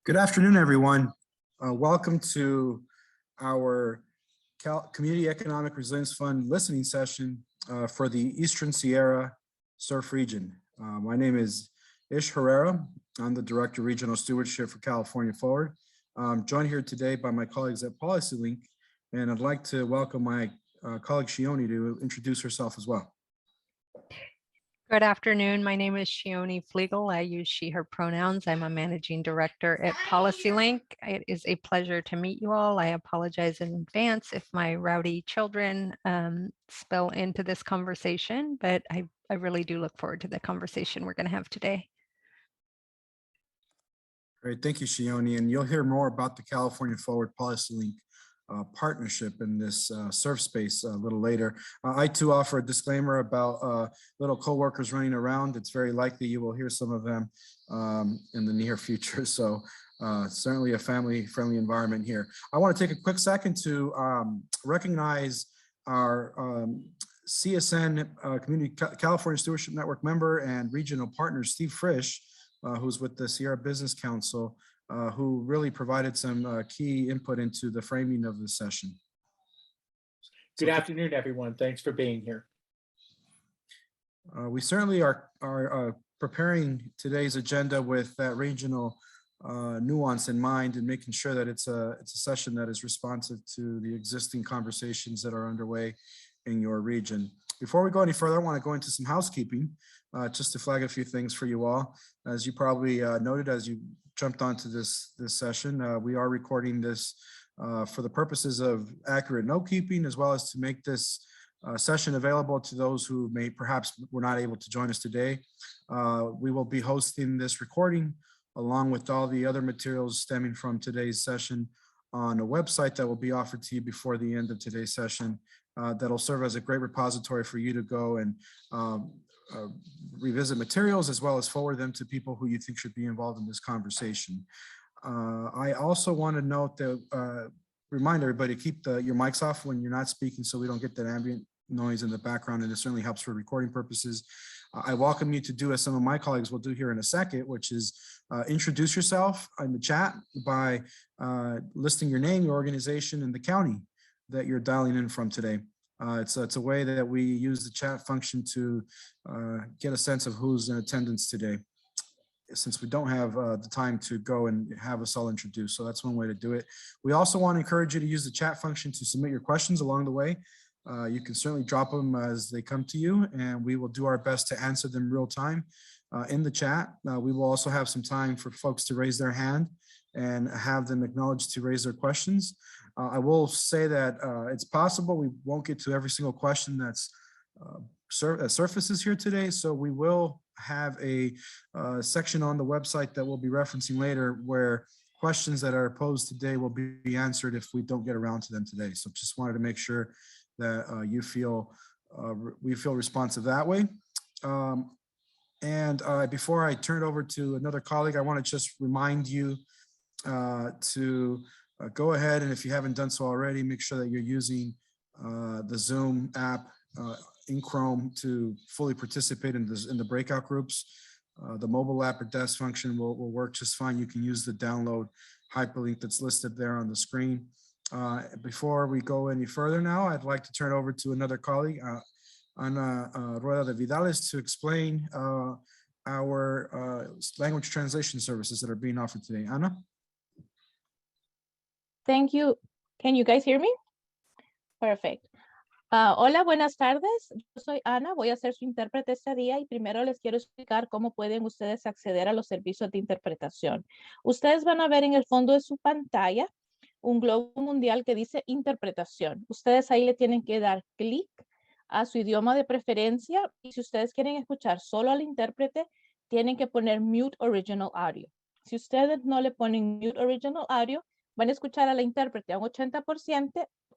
Good afternoon, everyone. Welcome to our Community Economic Resilience Fund listening session for the Eastern Sierra CERF region. My name is Ish Herrera. I'm the Director of Regional Stewardship for California Forward. I'm joined here today by my colleagues at PolicyLink, and I'd like to welcome my colleague Shioni to introduce herself as well. Good afternoon. My name is Shioni Flegel. I use she, her pronouns. I'm a managing director at PolicyLink. It is a pleasure to meet you all. I apologize in advance if my rowdy children spill into this conversation, but I really do look forward to the conversation we're going to have today. Great, thank you, Shioni. And you'll hear more about the California Forward PolicyLink partnership in this CERF space a little later. I too offer a disclaimer about little co-workers running around. It's very likely you will hear some of them in the near future. So certainly a family-friendly environment here. I want to take a quick second to recognize our CSN California Stewardship Network member and regional partner, Steve Frisch, who's with the Sierra Business Council, who really provided some key input into the framing of the session. Good afternoon, everyone. Thanks for being here. We certainly are preparing today's agenda with that regional nuance in mind and making sure that it's a session that is responsive to the existing conversations that are underway in your region. Before we go any further, I want to go into some housekeeping just to flag a few things for you all. As you probably noted as you jumped onto this session, we are recording this for the purposes of accurate note keeping, as well as to make this session available to those who may perhaps were not able to join us today. We will be hosting this recording along with all the other materials stemming from today's session on a website that will be offered to you before the end of today's session. That'll serve as a great repository for you to go and revisit materials, as well as forward them to people who you think should be involved in this conversation. I also want to note that remind everybody to keep your mics off when you're not speaking, so we don't get that ambient noise in the background, and it certainly helps for recording purposes. I welcome you to do as some of my colleagues will do here in a second, which is introduce yourself in the chat by listing your name, your organization, and the county that you're dialing in from today. It's a way that we use the chat function to get a sense of who's in attendance today, since we don't have the time to go and have us all introduced. So that's one way to do it. We also want to encourage you to use the chat function to submit your questions along the way. You can certainly drop them as they come to you, and we will do our best to answer them real time in the chat. We will also have some time for folks to raise their hand and have them acknowledged to raise their questions. I will say that it's possible we won't get to every single question that's surfaces here today, so we will have a section on the website that we'll be referencing later where questions that are posed today will be answered if we don't get around to them today. So just wanted to make sure that we feel responsive that way. Before I turn it over to another colleague, I want to just remind you to go ahead, and if you haven't done so already, make sure that you're using the Zoom app in Chrome to fully participate in the breakout groups. The mobile app or desk function will work just fine. You can use the download hyperlink that's listed there on the screen. Before we go any further now, I'd like to turn it over to another colleague, Ana Rueda de Vidales, to explain our language translation services that are being offered today. Ana? Thank you. Can you guys hear me? Perfect. Hola, buenas tardes. Yo soy Ana, voy a ser su intérprete este día y primero les quiero explicar cómo pueden ustedes acceder a los servicios de interpretación. Ustedes van a ver en el fondo de su pantalla un globo mundial que dice interpretación. Ustedes ahí le tienen que dar clic a su idioma de preferencia y si ustedes quieren escuchar solo al intérprete, tienen que poner mute original audio. Si ustedes no le ponen mute original audio, van a escuchar a la intérprete a un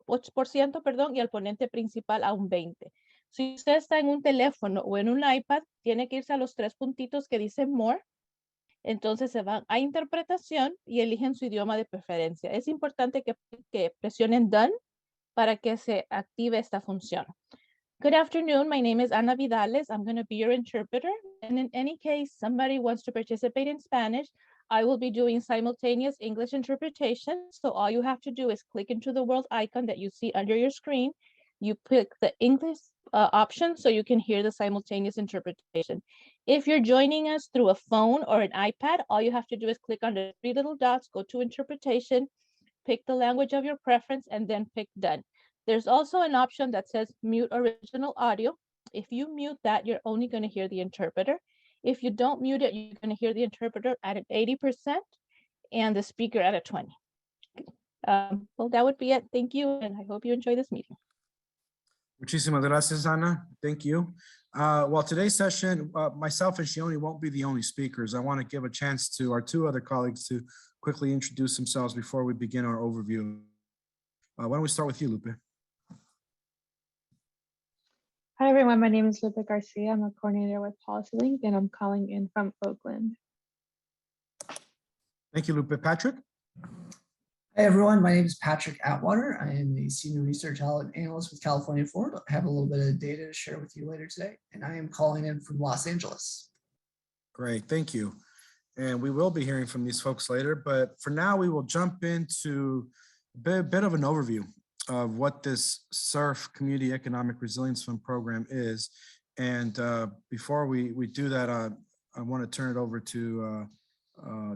8%, perdón, y al ponente principal a un 20%. Si usted está en un teléfono o en un iPad, tiene que irse a los 3 puntitos que dicen More. Entonces se van a interpretación y eligen su idioma de preferencia. Es importante que presionen Done para que se active esta función. Good afternoon. My name is Ana Vidales. I'm going to be your interpreter. And in any case, somebody wants to participate in Spanish, I will be doing simultaneous English interpretation. So all you have to do is click into the world icon that you see under your screen. You pick the English option so you can hear the simultaneous interpretation. If you're joining us through a phone or an iPad, all you have to do is click on the three little dots, go to interpretation, pick the language of your preference, and then pick done. There's also an option that says mute original audio. If you mute that, you're only going to hear the interpreter. If you don't mute it, you're going to hear the interpreter at an 80% and the speaker at a 20. Well, that would be it. Thank you, and I hope you enjoy this meeting. Muchísimas gracias, Ana. Thank you. Well, today's session, myself and Shioni won't be the only speakers. I want to give a chance to our two other colleagues to quickly introduce themselves before we begin our overview. Why don't we start with you, Lupe? Hi, everyone. My name is Lupe Garcia. I'm a coordinator with PolicyLink, and I'm calling in from Oakland. Thank you, Lupe. Patrick? Hey everyone, my name is Patrick Atwater. I am a senior research analyst with California Forward. I have a little bit of data to share with you later today, and I am calling in from Los Angeles. Great, thank you. And we will be hearing from these folks later, but for now we will jump into a bit of an overview of what this CERF Community Economic Resilience Fund program is. And before we do that, I want to turn it over to,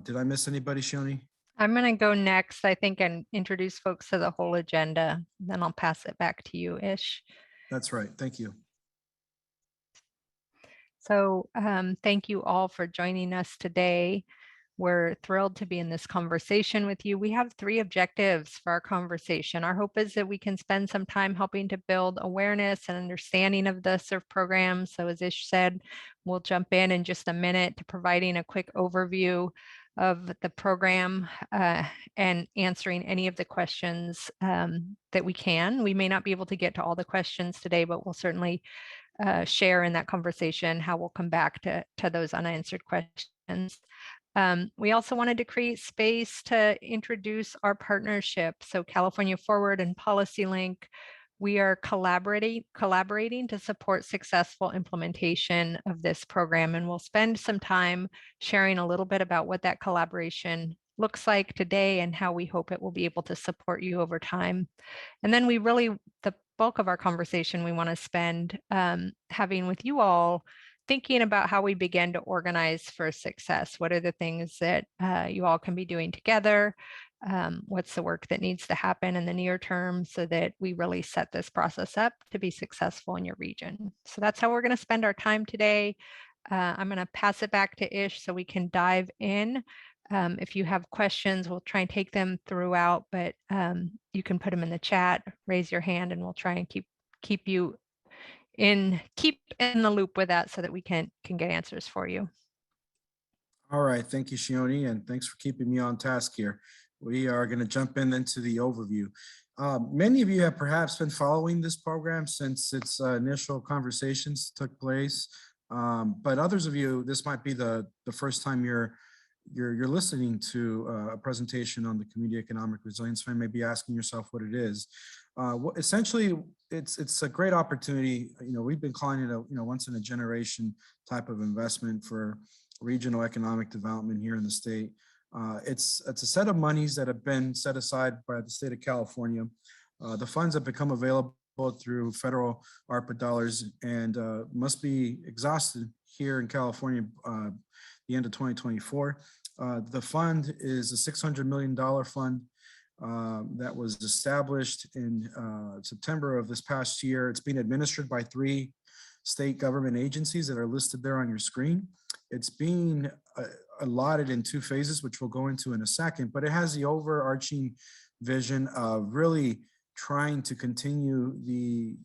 did I miss anybody, Shioni? I'm going to go next, I think, and introduce folks to the whole agenda. Then I'll pass it back to you, Ish. That's right. Thank you. So thank you all for joining us today. We're thrilled to be in this conversation with you. We have three objectives for our conversation. Our hope is that we can spend some time helping to build awareness and understanding of the CERF program. So as Ish said, we'll jump in just a minute to providing a quick overview of the program and answering any of the questions that we can. We may not be able to get to all the questions today, but we'll certainly share in that conversation how we'll come back to those unanswered questions. We also wanted to create space to introduce our partnership. So California Forward and PolicyLink, we are collaborating to support successful implementation of this program. And we'll spend some time sharing a little bit about what that collaboration looks like today and how we hope it will be able to support you over time. And then the bulk of our conversation we want to spend having with you all, thinking about how we begin to organize for success. What are the things that you all can be doing together? What's the work that needs to happen in the near term so that we really set this process up to be successful in your region? So that's how we're going to spend our time today. I'm going to pass it back to Ish so we can dive in. If you have questions, we'll try and take them throughout, but you can put them in the chat, raise your hand, and we'll try and keep you in the loop with that so that we can get answers for you. All right, thank you, Shioni, and thanks for keeping me on task here. We are going to jump into the overview. Many of you have perhaps been following this program since its initial conversations took place, but others of you, this might be the first time you're listening to a presentation on the Community Economic Resilience Fund, maybe asking yourself what it is. Essentially, it's a great opportunity. We've been calling it a once in a generation type of investment for regional economic development here in the state. It's a set of monies that have been set aside by the state of California. The funds have become available through federal ARPA dollars and must be exhausted here in California the end of 2024. The fund is a $600 million fund that was established in September of this past year. It's being administered by 3 state government agencies that are listed there on your screen. It's being allotted in 2 phases, which we'll go into in a second, but it has the overarching vision of really trying to continue the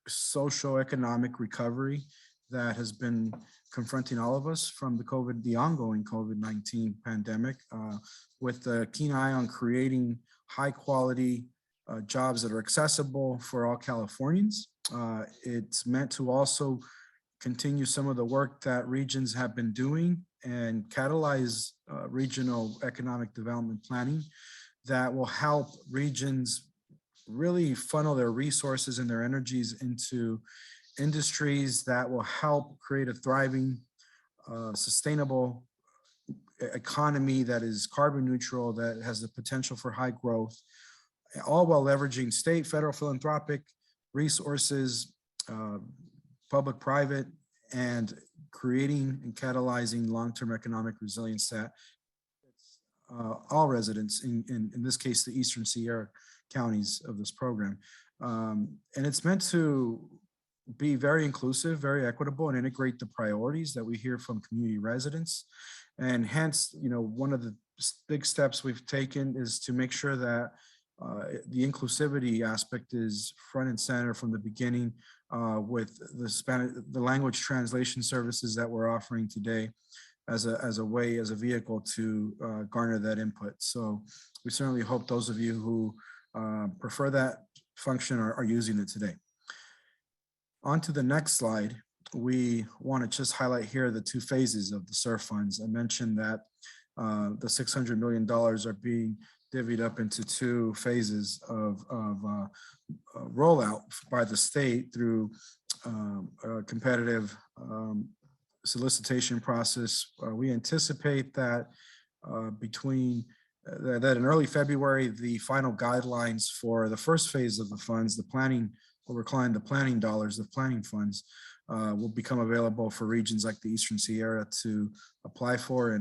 socioeconomic recovery that has been confronting all of us from the ongoing COVID-19 pandemic, with a keen eye on creating high quality jobs that are accessible for all Californians. It's meant to also continue some of the work that regions have been doing and catalyze regional economic development planning that will help regions really funnel their resources and their energies into industries that will help create a thriving, sustainable economy that is carbon neutral, that has the potential for high growth, all while leveraging state, federal, philanthropic resources, public, private, and creating and catalyzing long-term economic resilience that all residents, in this case, the Eastern Sierra counties of this program. And it's meant to be very inclusive, very equitable, and integrate the priorities that we hear from community residents. And hence, one of the big steps we've taken is to make sure that the inclusivity aspect is front and center from the beginning with the language translation services that we're offering today as a vehicle to garner that input. So we certainly hope those of you who prefer that function are using it today. On to the next slide. We want to just highlight here the two phases of the CERF funds. I mentioned that the $600 million are being divvied up into two phases of rollout by the state through a competitive solicitation process. We anticipate that that in early February, the final guidelines for the first phase of the funds, the planning, what we're calling the planning dollars, the planning funds, will become available for regions like the Eastern Sierra to apply for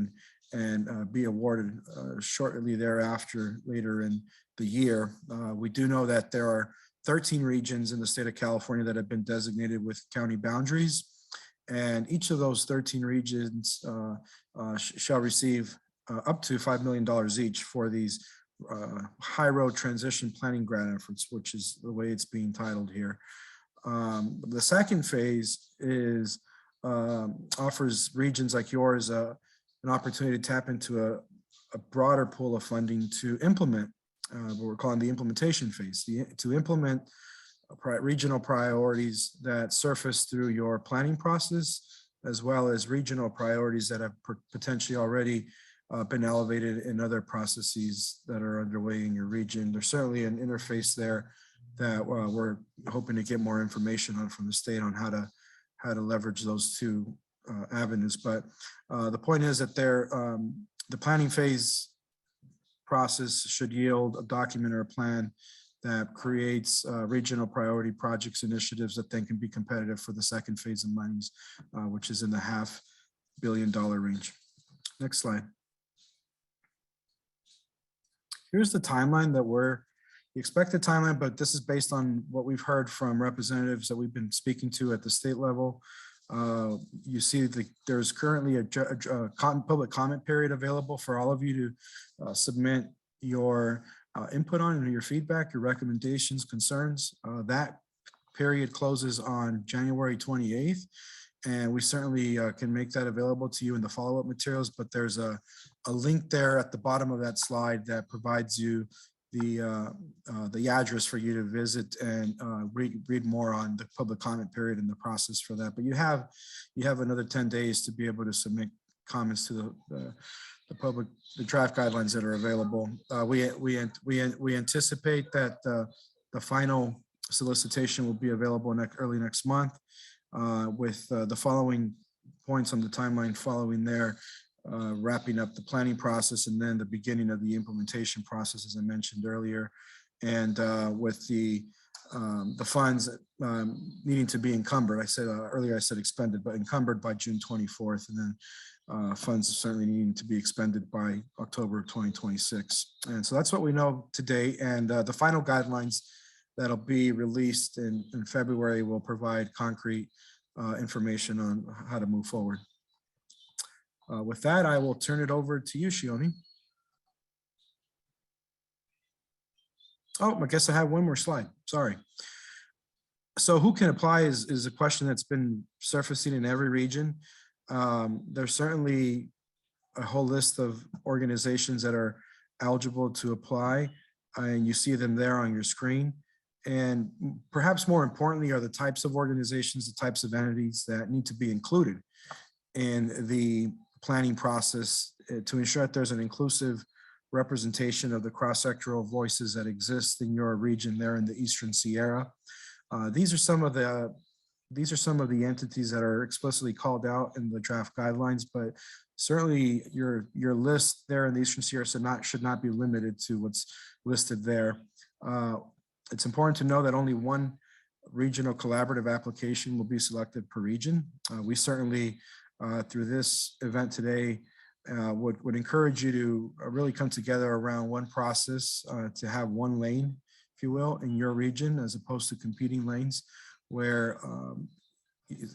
and be awarded shortly thereafter, later in the year. We do know that there are 13 regions in the state of California that have been designated with county boundaries, and each of those 13 regions shall receive up to $5 million each for these high road transition planning grant efforts, which is the way it's being titled here. The second phase is offers regions like yours an opportunity to tap into a broader pool of funding to implement what we're calling the implementation phase, to implement regional priorities that surface through your planning process, as well as regional priorities that have potentially already been elevated in other processes that are underway in your region. There's certainly an interface there that we're hoping to get more information on from the state on how to leverage those two avenues. But the point is that the planning phase process should yield a document or a plan that creates regional priority projects initiatives that then can be competitive for the second phase of monies, which is in the $500 million range. Next slide. Here's the timeline that the expected timeline, but this is based on what we've heard from representatives that we've been speaking to at the state level. You see there's currently a public comment period available for all of you to submit your input on and your feedback, your recommendations, concerns. That period closes on January 28th. And we certainly can make that available to you in the follow-up materials, but there's a link there at the bottom of that slide that provides you the address for you to visit and read more on the public comment period and the process for that. But you have another 10 days to be able to submit comments to the draft guidelines that are available. We anticipate that the final solicitation will be available early next month, with the following points on the timeline following there, wrapping up the planning process and then the beginning of the implementation process, as I mentioned earlier, and with the funds needing to be encumbered. I said earlier, I said expended, but encumbered by June 24th, and then funds certainly needing to be expended by October of 2026. And so that's what we know today. And the final guidelines that'll be released in February will provide concrete information on how to move forward. With that, I will turn it over to you, Shioni. Oh, I guess I have one more slide. Sorry. So who can apply is a question that's been surfacing in every region. There's certainly a whole list of organizations that are eligible to apply, and you see them there on your screen. And perhaps more importantly are the types of organizations, the types of entities that need to be included in the planning process to ensure that there's an inclusive representation of the cross-sectoral voices that exist in your region there in the Eastern Sierra. These are some of the these are some of the entities that are explicitly called out in the draft guidelines, but certainly your list there in the Eastern Sierra should not be limited to what's listed there. It's important to know that only one regional collaborative application will be selected per region. We certainly, through this event today, would encourage you to really come together around one process, to have one lane, if you will, in your region, as opposed to competing lanes, where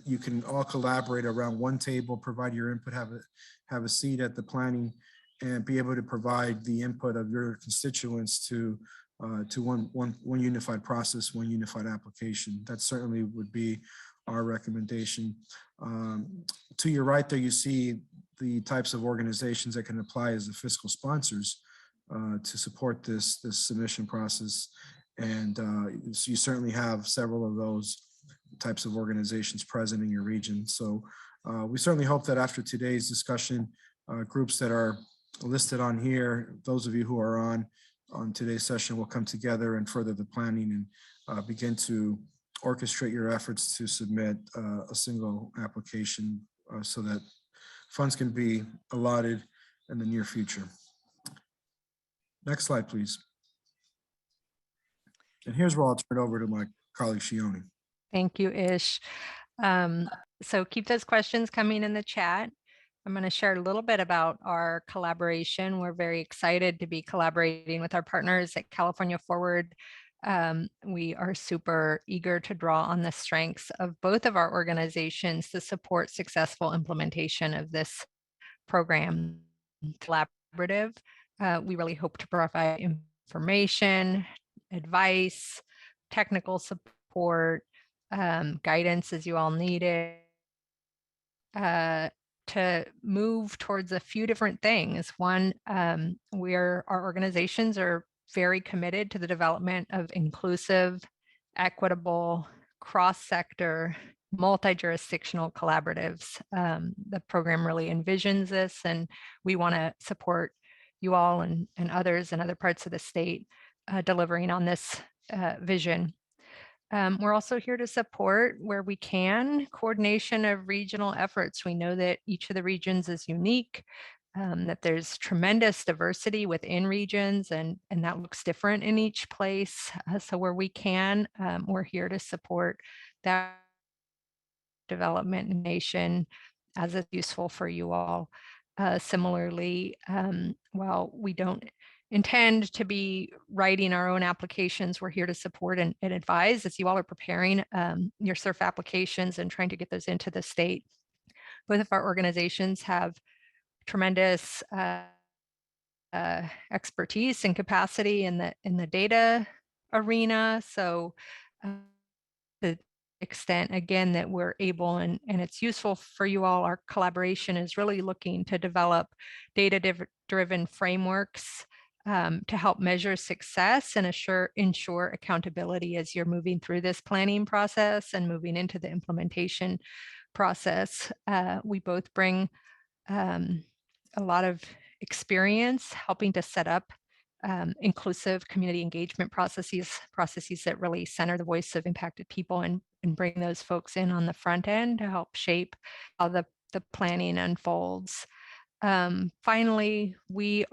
you can all collaborate around one table, provide your input, have a seat at the planning, and be able to provide the input of your constituents to one unified process, one unified application. That certainly would be our recommendation. To your right there, you see the types of organizations that can apply as the fiscal sponsors to support this submission process. And so you certainly have several of those types of organizations present in your region. So we certainly hope that after today's discussion, groups that are listed on here, those of you who are on today's session will come together and further the planning and begin to orchestrate your efforts to submit a single application so that funds can be allotted in the near future. Next slide, please. And here's where I'll turn it over to my colleague Shioni. Thank you, Ish. So keep those questions coming in the chat. I'm going to share a little bit about our collaboration. We're very excited to be collaborating with our partners at California Forward. We are super eager to draw on the strengths of both of our organizations to support successful implementation of this program. Collaborative, we really hope to provide information, advice, technical support, guidance as you all need it, to move towards a few different things. One, our organizations are very committed to the development of inclusive, equitable, cross-sector, multi-jurisdictional collaboratives. The program really envisions this, and we want to support you all and others in other parts of the state delivering on this vision. We're also here to support, where we can, coordination of regional efforts. We know that each of the regions is unique, that there's tremendous diversity within regions, and that looks different in each place. So where we can, we're here to support that development in the nation as it's useful for you all. Similarly, while we don't intend to be writing our own applications, we're here to support and advise as you all are preparing your CERF applications and trying to get those into the state. Both of our organizations have tremendous expertise and capacity in the data arena. So the extent, again, that we're able and it's useful for you all, our collaboration is really looking to develop data-driven frameworks to help measure success and ensure accountability as you're moving through this planning process and moving into the implementation process. We both bring a lot of experience helping to set up inclusive community engagement processes that really center the voice of impacted people and bring those folks in on the front end to help shape how the planning unfolds. Finally, we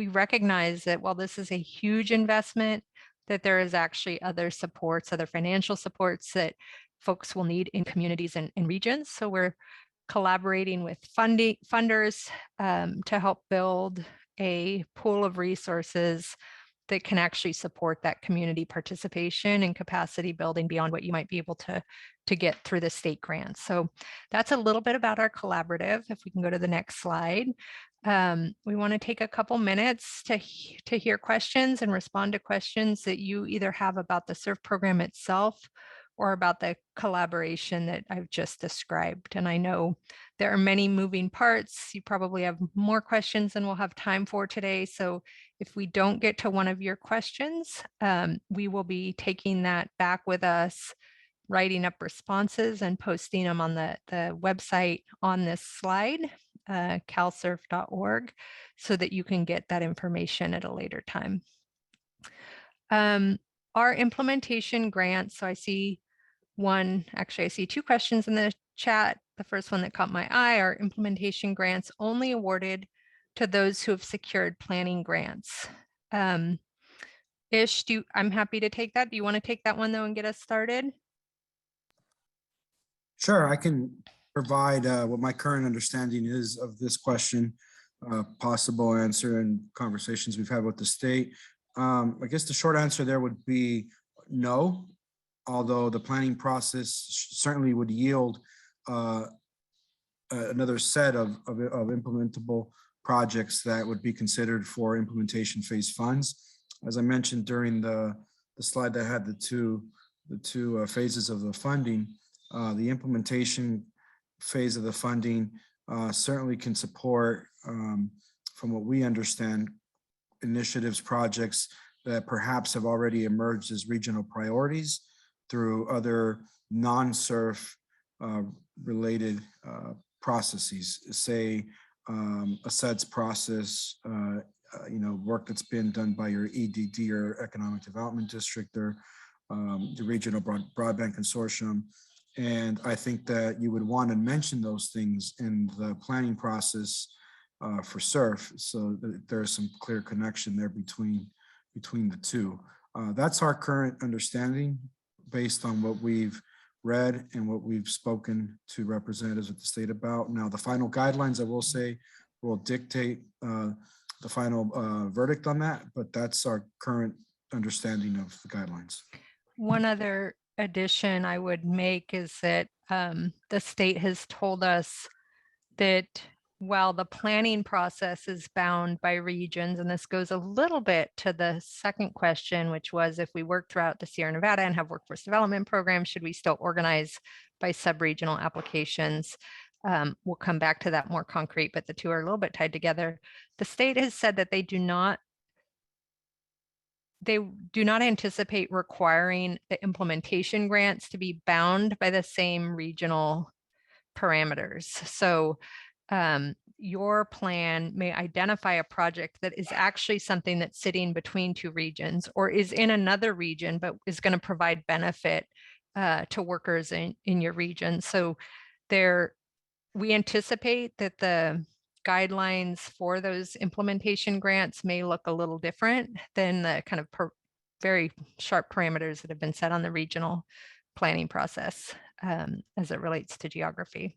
recognize that while this is a huge investment, that there is actually other financial supports that folks will need in communities and regions. So we're collaborating with funders to help build a pool of resources that can actually support that community participation and capacity building beyond what you might be able to get through the state grants. So that's a little bit about our collaborative. If we can go to the next slide. We want to take a couple minutes to hear questions and respond to questions that you either have about the CERF program itself or about the collaboration that I've just described. And I know there are many moving parts. You probably have more questions than we'll have time for today. So if we don't get to one of your questions, we will be taking that back with us, writing up responses and posting them on the website on this slide, calcerf.org, so that you can get that information at a later time. Our implementation grants, so I see Actually, I see two questions in the chat. The first one that caught my eye are implementation grants only awarded to those who have secured planning grants. Ish, I'm happy to take that. Do you want to take that one though and get us started? Sure, I can provide what my current understanding is of this question, possible answer and conversations we've had with the state. I guess the short answer there would be no, although the planning process certainly would yield another set of implementable projects that would be considered for implementation phase funds. As I mentioned during the slide that had the two phases of the funding, the implementation phase of the funding certainly can support, from what we understand, initiatives, projects that perhaps have already emerged as regional priorities through other non-CERF related processes, say a SEDS process, work that's been done by your EDD or Economic Development District or the Regional Broadband Consortium. And I think that you would want to mention those things in the planning process for CERF, so that there's some clear connection there between the two. That's our current understanding based on what we've read and what we've spoken to representatives of the state about. Now, the final guidelines, I will say, will dictate the final verdict on that, but that's our current understanding of the guidelines. One other addition I would make is that the state has told us that while the planning process is bound by regions, and this goes a little bit to the second question, which was if we work throughout the Sierra Nevada and have workforce development programs, should we still organize by sub-regional applications? We'll come back to that more concrete, but the two are a little bit tied together. The state has said that they do not anticipate requiring the implementation grants to be bound by the same regional parameters. So your plan may identify a project that is actually something that's sitting between two regions or is in another region, but is going to provide benefit to workers in your region. So we anticipate that the guidelines for those implementation grants may look a little different than the kind of very sharp parameters that have been set on the regional planning process as it relates to geography.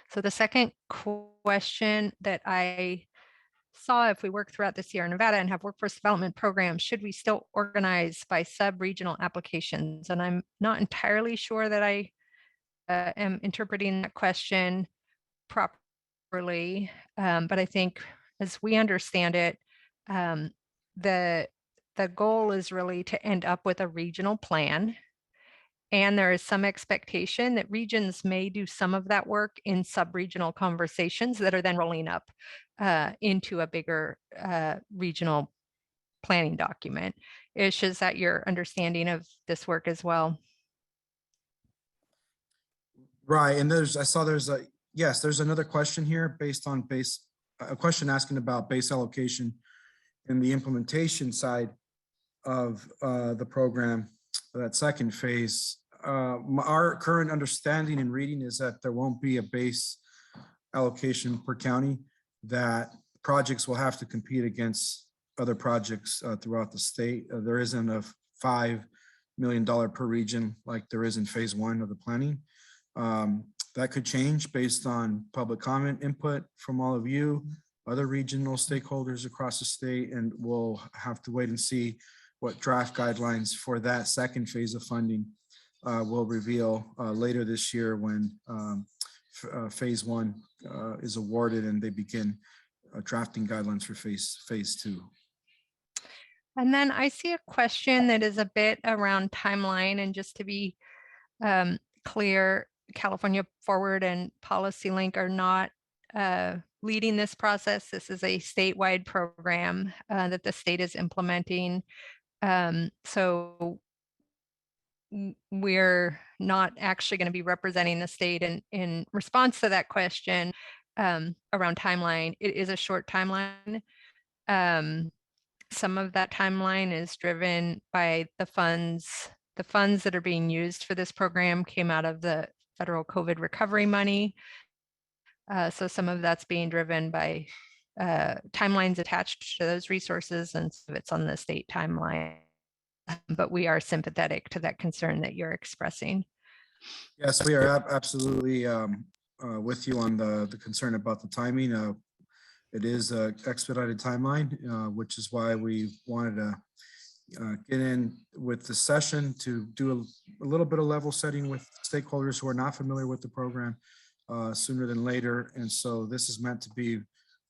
So the second question that I saw, if we work throughout the Sierra Nevada and have workforce development programs, should we still organize by sub-regional applications? And I'm not entirely sure that I am interpreting that question properly, but I think as we understand it, the goal is really to end up with a regional plan. And there is some expectation that regions may do some of that work in sub-regional conversations that are then rolling up into a bigger regional planning document. Ish, is that your understanding of this work as well? Right, and there's another question here based on a question asking about base allocation in the implementation side of the program, that second phase. Our current understanding and reading is that there won't be a base allocation per county, that projects will have to compete against other projects throughout the state. There isn't a $5 million per region like there is in phase one of the planning. That could change based on public comment input from all of you, other regional stakeholders across the state, and we'll have to wait and see what draft guidelines for that second phase of funding will reveal later this year when phase one is awarded and they begin drafting guidelines for phase two. And then I see a question that is a bit around timeline, and just to be clear, California Forward and PolicyLink are not leading this process. This is a statewide program that the state is implementing. So we're not actually going to be representing the state in response to that question around timeline. It is a short timeline. Some of that timeline is driven by the funds the funds that are being used for this program came out of the federal COVID recovery money. So some of that's being driven by timelines attached to those resources, and some of it's on the state timeline. But we are sympathetic to that concern that you're expressing. Yes, we are absolutely with you on the concern about the timing. It is an expedited timeline, which is why we wanted to get in with the session to do a little bit of level setting with stakeholders who are not familiar with the program sooner than later. And so this is meant to be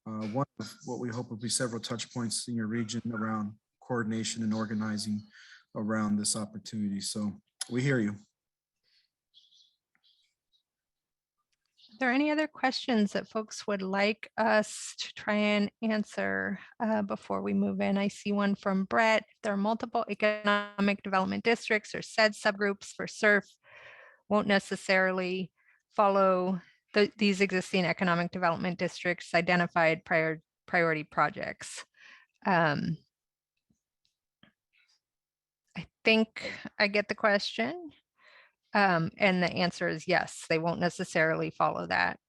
one of what we hope will be several touch points in your region around coordination and organizing around this opportunity. So we hear you. Are there any other questions that folks would like us to try and answer before we move in? I see one from Brett. If there are multiple economic development districts or said subgroups for CERF, won't necessarily follow these existing economic development districts identified priority projects. I think I get the question. And the answer is yes, they won't necessarily follow that.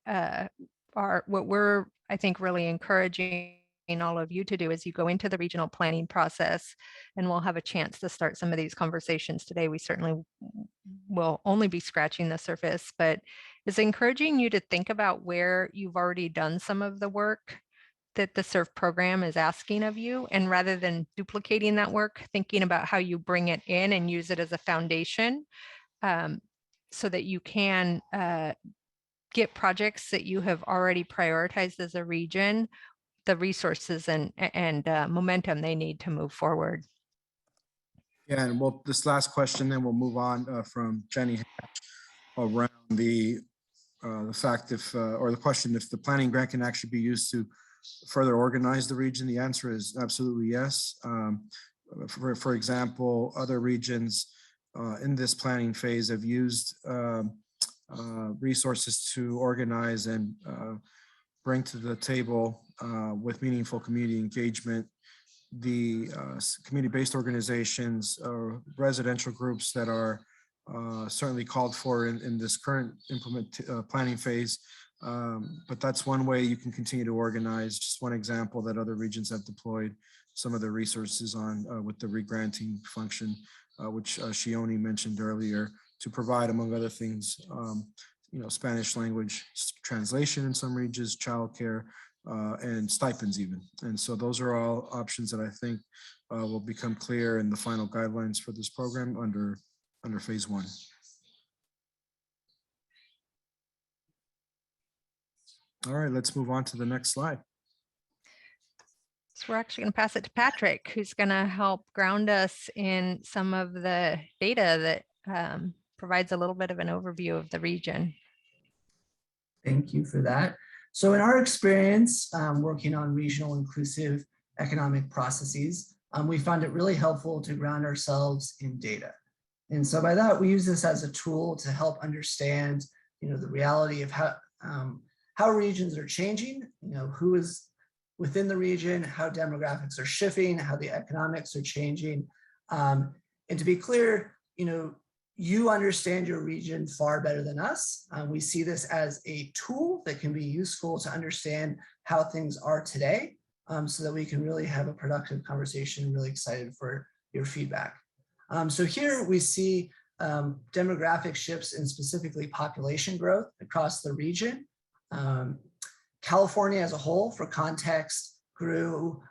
What we're, I think, really encouraging all of you to do as you go into the regional planning process, and we'll have a chance to start some of these conversations today. We certainly will only be scratching the surface, but is encouraging you to think about where you've already done some of the work that the CERF program is asking of you. And rather than duplicating that work, thinking about how you bring it in and use it as a foundation so that you can get projects that you have already prioritized as a region, the resources and momentum they need to move forward. Yeah, and well, this last question, then we'll move on from Jenny around the fact if, or the question, if the planning grant can actually be used to further organize the region. The answer is absolutely yes. For example, other regions in this planning phase have used resources to organize and bring to the table with meaningful community engagement the community-based organizations or residential groups that are certainly called for in this current planning phase. But that's one way you can continue to organize. Just one example that other regions have deployed some of their resources on with the regranting function, which Shioni mentioned earlier, to provide, among other things, Spanish language translation in some regions, childcare, and stipends even. And so those are all options that I think will become clear in the final guidelines for this program under phase one. All right, let's move on to the next slide. So we're actually going to pass it to Patrick, who's going to help ground us in some of the data that provides a little bit of an overview of the region. Thank you for that. So in our experience working on regional inclusive economic processes, we found it really helpful to ground ourselves in data. And so by that, we use this as a tool to help understand, the reality of how regions are changing, who is within the region, how demographics are shifting, how the economics are changing. And to be clear, you understand your region far better than us. We see this as a tool that can be useful to understand how things are today so that we can really have a productive conversation. Really excited for your feedback. So here we see demographic shifts and specifically population growth across the region. California as a whole, for context, grew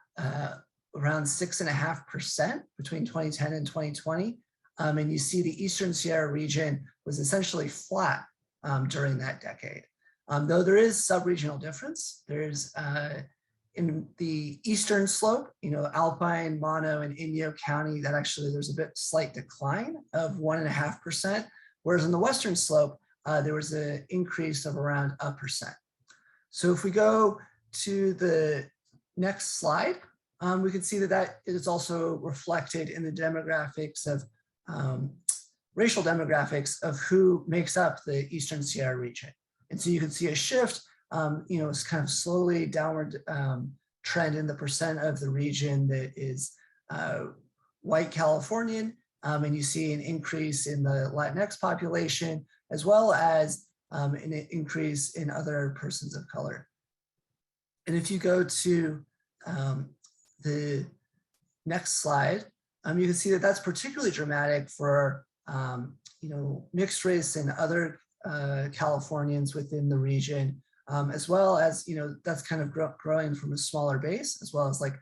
around 6.5% between 2010 and 2020. And you see the Eastern Sierra region was essentially flat during that decade. Though there is sub-regional difference, there's in the eastern slope, Alpine, Mono, and Inyo County, that actually there's a slight decline of 1.5%, whereas in the western slope, there was an increase of around 1%. So if we go to the next slide, we can see that is also reflected in the demographics of racial demographics of who makes up the Eastern Sierra region. And so you can see a shift, it's kind of slowly downward trend in the percent of the region that is white Californian, and you see an increase in the Latinx population, as well as an increase in other persons of color. And if you go to the next slide, you can see that that's particularly dramatic for mixed race and other Californians within the region, as well as that's kind of growing from a smaller base, as well as like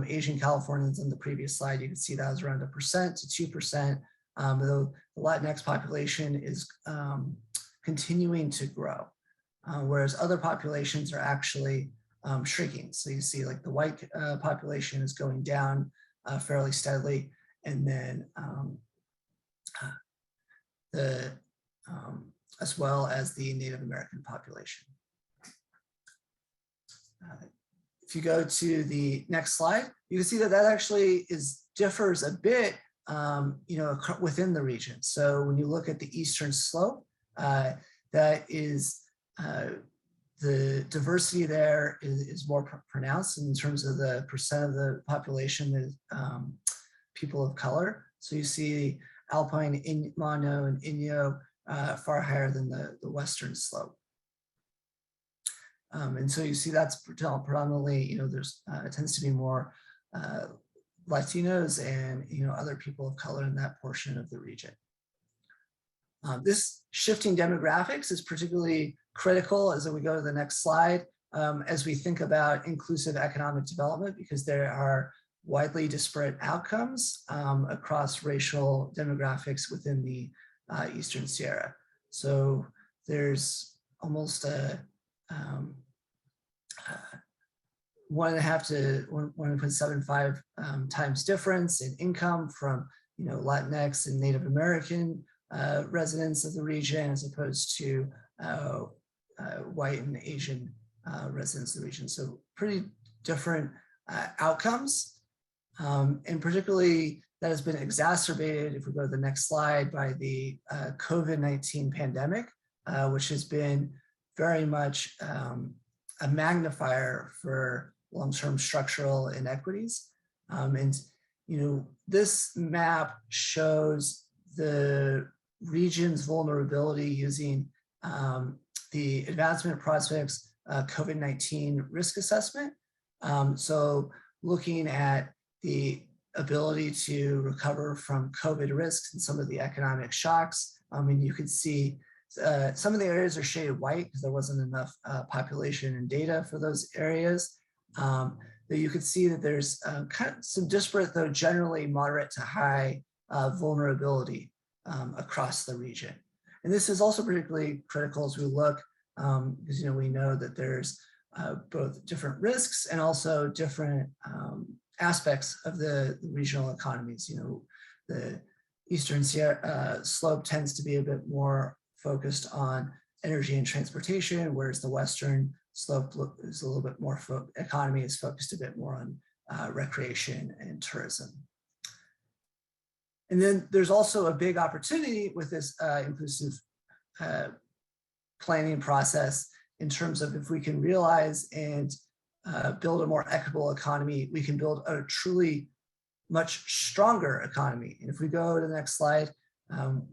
Asian Californians in the previous slide. You can see that was around 1% to 2%. Though the Latinx population is continuing to grow, whereas other populations are actually shrinking. So you see like the white population is going down fairly steadily, and then as well as the Native American population. If you go to the next slide, you can see that that actually differs a bit within the region. So when you look at the eastern slope, that is the diversity there is more pronounced in terms of the percent of the population that is people of color. So you see Alpine, Mono, and Inyo far higher than the western slope. And so you see that's predominantly, there's tends to be more Latinos and other people of color in that portion of the region. This shifting demographics is particularly critical as we go to the next slide, as we think about inclusive economic development, because there are widely disparate outcomes across racial demographics within the Eastern Sierra. So there's almost a 1.5 to 1.75 times difference in income from Latinx and Native American residents of the region, as opposed to white and Asian residents of the region. So pretty different outcomes, and particularly that has been exacerbated, if we go to the next slide, by the COVID-19 pandemic, which has been very much a magnifier for long-term structural inequities. And this map shows the region's vulnerability using the Advancement Prospects COVID-19 risk assessment. So looking at the ability to recover from COVID risks and some of the economic shocks. And you can see some of the areas are shaded white because there wasn't enough population and data for those areas. But you can see that there's kind of some disparate, though generally moderate to high vulnerability across the region. And this is also particularly critical as we look, because we know that there's both different risks and also different aspects of the regional economies. The Eastern Sierra slope tends to be a bit more focused on energy and transportation, whereas the Western slope is a little bit more, economy is focused a bit more on recreation and tourism. And then there's also a big opportunity with this inclusive planning process in terms of if we can realize and build a more equitable economy, we can build a truly much stronger economy. And if we go to the next slide,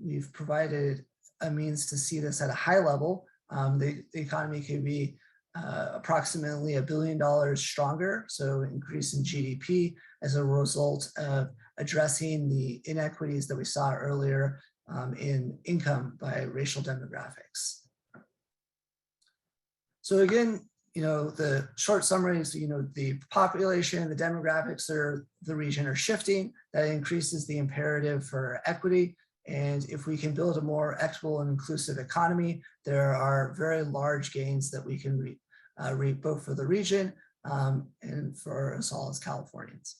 we've provided a means to see this at a high level. The economy could be approximately $1 billion stronger, so increase in GDP as a result of addressing the inequities that we saw earlier in income by racial demographics. So again, the short summary is, the population, the demographics of the region are shifting. That increases the imperative for equity. And if we can build a more equitable and inclusive economy, there are very large gains that we can reap both for the region and for us all as Californians.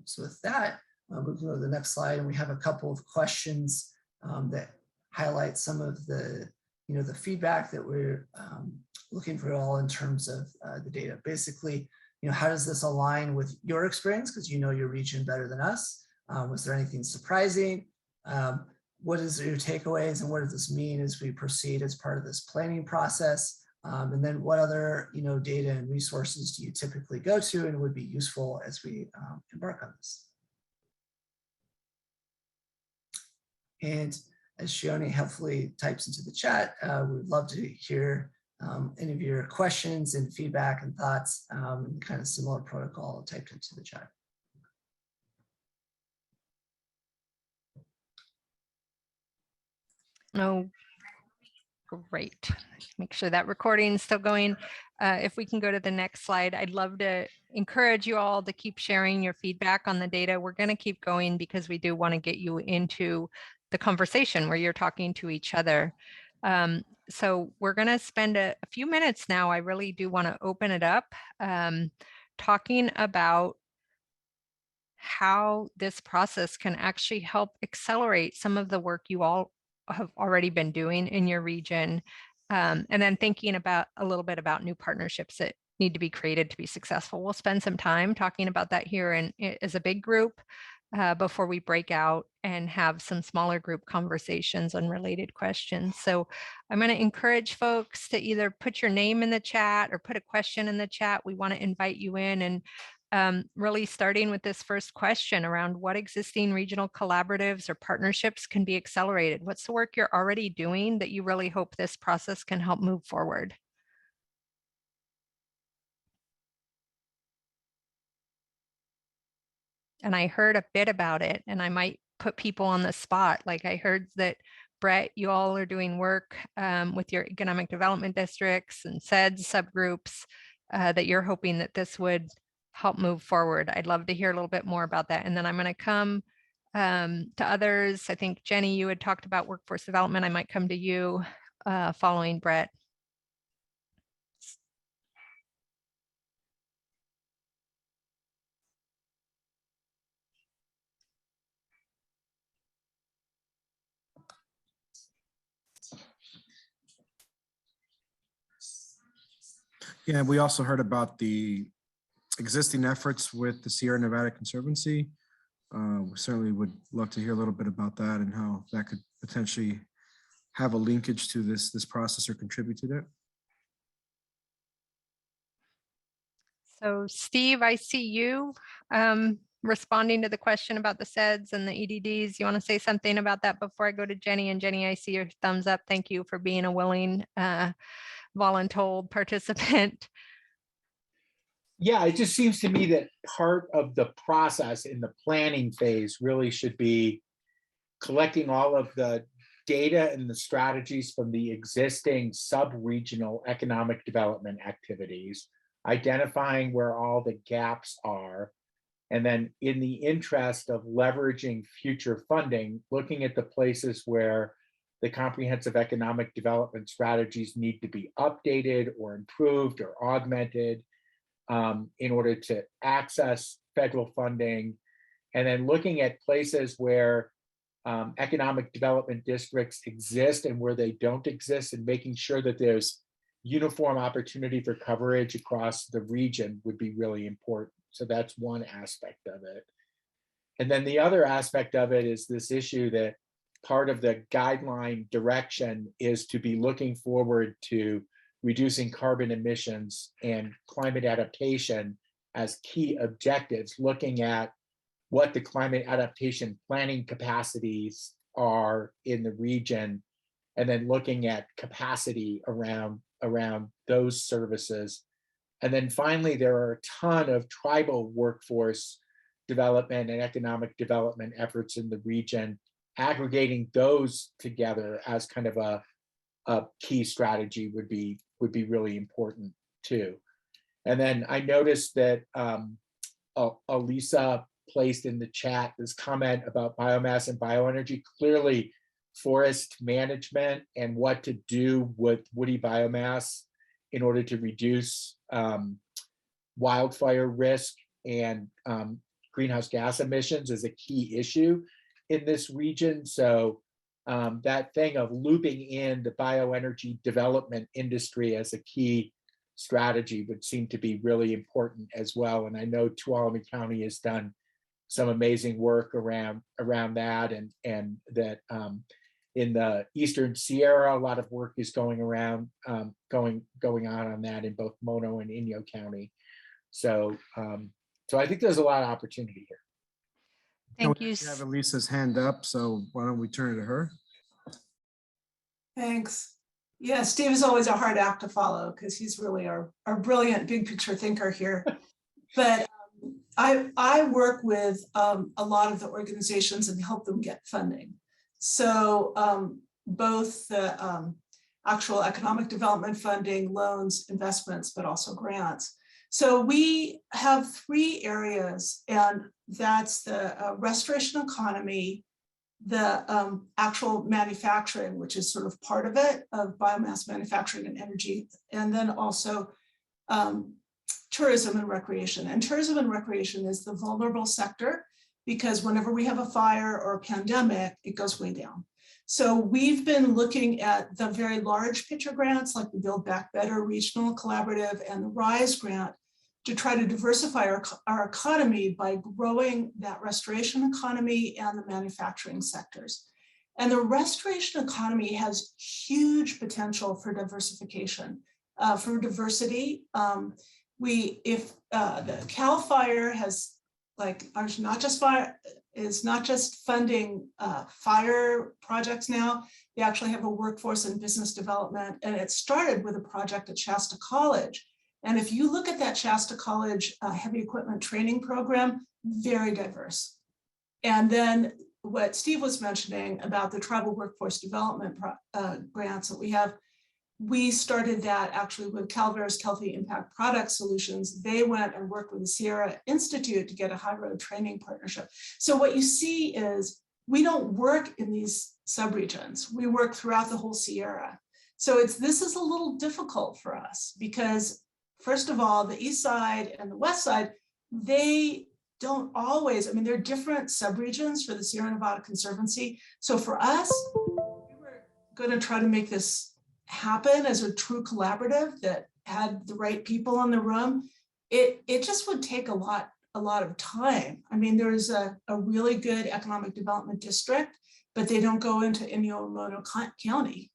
So with that, we'll go to the next slide, and we have a couple of questions that highlight some of the, the feedback that we're looking for all in terms of the data. Basically, how does this align with your experience? Because you know your region better than us. Was there anything surprising? What is your takeaways, and what does this mean as we proceed as part of this planning process? And then what other data and resources do you typically go to and would be useful as we embark on this? And as Shione helpfully types into the chat, we'd love to hear any of your questions and feedback and thoughts, kind of similar protocol typed into the chat. Oh, great. Make sure that recording is still going. If we can go to the next slide, I'd love to encourage you all to keep sharing your feedback on the data. We're going to keep going because we do want to get you into the conversation where you're talking to each other. So we're going to spend a few minutes now. I really do want to open it up, talking about how this process can actually help accelerate some of the work you all have already been doing in your region. And then thinking about a little bit about new partnerships that need to be created to be successful. We'll spend some time talking about that here as a big group before we break out and have some smaller group conversations on related questions. So I'm going to encourage folks to either put your name in the chat or put a question in the chat. We want to invite you in, and really starting with this first question around what existing regional collaboratives or partnerships can be accelerated. What's the work you're already doing that you really hope this process can help move forward? And I heard a bit about it, and I might put people on the spot. Like I heard that Brett, you all are doing work with your economic development districts and CEDS subgroups that you're hoping that this would help move forward. I'd love to hear a little bit more about that. And then I'm going to come to others. I think Jenny, you had talked about workforce development. I might come to you following Brett. Yeah, we also heard about the existing efforts with the Sierra Nevada Conservancy. We certainly would love to hear a little bit about that and how that could potentially have a linkage to this process or contribute to that. So Steve, I see you responding to the question about the CEDS and the EDDs. You want to say something about that before I go to Jenny? And Jenny, I see your thumbs up. Thank you for being a willing voluntold participant. Yeah, it just seems to me that part of the process in the planning phase really should be collecting all of the data and the strategies from the existing sub-regional economic development activities, identifying where all the gaps are, and then in the interest of leveraging future funding, looking at the places where the comprehensive economic development strategies need to be updated or improved or augmented in order to access federal funding, and then looking at places where economic development districts exist and where they don't exist, and making sure that there's uniform opportunity for coverage across the region would be really important. So that's one aspect of it. And then the other aspect of it is this issue that part of the guideline direction is to be looking forward to reducing carbon emissions and climate adaptation as key objectives, looking at what the climate adaptation planning capacities are in the region, and then looking at capacity around those services. And then finally, there are a ton of tribal workforce development and economic development efforts in the region. Aggregating those together as kind of a key strategy would be really important too. And then I noticed that Elisa placed in the chat this comment about biomass and bioenergy. Clearly, forest management and what to do with woody biomass in order to reduce wildfire risk and greenhouse gas emissions is a key issue in this region. So that thing of looping in the bioenergy development industry as a key strategy would seem to be really important as well. And I know Tuolumne County has done some amazing work around that, and that in the Eastern Sierra, a lot of work is going on that in both Mono and Inyo County. So I think there's a lot of opportunity here. Thank We you. actually have Elisa's hand up, so why don't we turn it to her? Thanks. Yeah, Steve is always a hard act to follow because he's really our brilliant big picture thinker here. But I work with a lot of the organizations and help them get funding. So both the actual economic development funding, loans, investments, but also grants. So we have 3 areas, and that's the restoration economy, the actual manufacturing, which is sort of part of it, of biomass manufacturing and energy, and then also tourism and recreation. And tourism and recreation is the vulnerable sector because whenever we have a fire or a pandemic, it goes way down. So we've been looking at the very large picture grants like the Build Back Better Regional Collaborative and the RISE grant to try to diversify our economy by growing that restoration economy and the manufacturing sectors. And the restoration economy has huge potential for diversification, for diversity. If the CAL FIRE has is not just funding fire projects now, they actually have a workforce and business development, and it started with a project at Shasta College. And if you look at that Shasta College heavy equipment training program, very diverse. And then what Steve was mentioning about the tribal workforce development grants that we have, we started that actually with Calvaris Healthy Impact Product Solutions. They went and worked with the Sierra Institute to get a high road training partnership. So what you see is we don't work in these subregions. We work throughout the whole Sierra. So this is a little difficult for us because first of all, the east side and the west side, they don't always, they're different subregions for the Sierra Nevada Conservancy. So for us, we were going to try to make this happen as a true collaborative that had the right people in the room. It just would take a lot of time. There's a really good economic development district, but they don't go into Inyo County.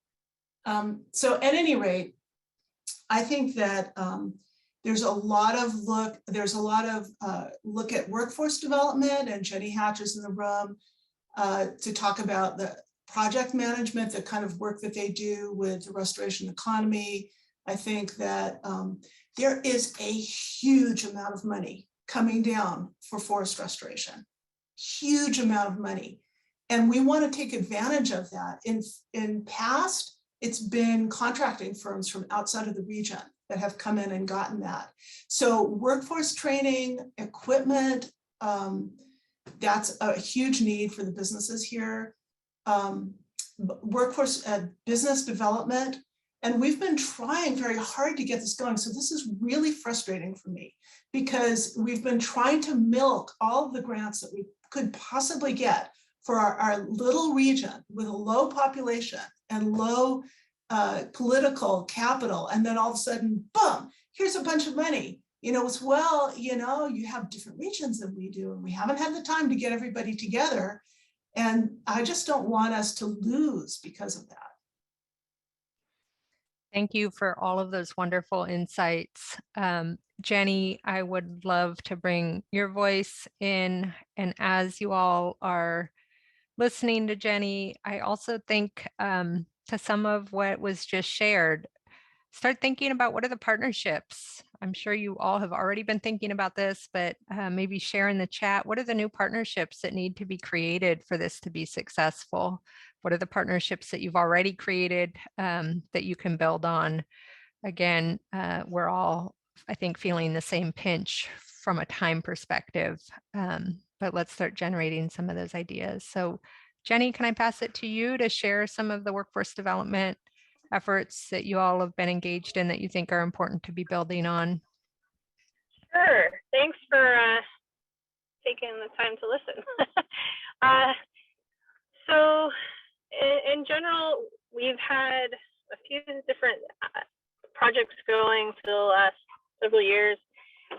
So at any rate, I think that there's a lot of look at workforce development, and Jenny Hatch is in the room to talk about the project management, the kind of work that they do with the restoration economy. I think that there is a huge amount of money coming down for forest restoration, huge amount of money. And we want to take advantage of that. In past, it's been contracting firms from outside of the region that have come in and gotten that. So workforce training, equipment, that's a huge need for the businesses here. Workforce business development. And we've been trying very hard to get this going. So this is really frustrating for me because we've been trying to milk all of the grants that we could possibly get for our little region with a low population and low political capital. And then all of a sudden, boom, here's a bunch of money. It's, well, you have different regions than we do, and we haven't had the time to get everybody together. And I just don't want us to lose because of that. Thank you for all of those wonderful insights. Jenny, I would love to bring your voice in. And as you all are listening to Jenny, I also think to some of what was just shared, start thinking about what are the partnerships. I'm sure you all have already been thinking about this, but maybe share in the chat, what are the new partnerships that need to be created for this to be successful? What are the partnerships that you've already created that you can build on? Again, we're all, I think, feeling the same pinch from a time perspective, but let's start generating some of those ideas. So Jenny, can I pass it to you to share some of the workforce development efforts that you all have been engaged in that you think are important to be building on? Sure. Thanks for taking the time to listen. So in general, we've had a few different projects going for the last several years.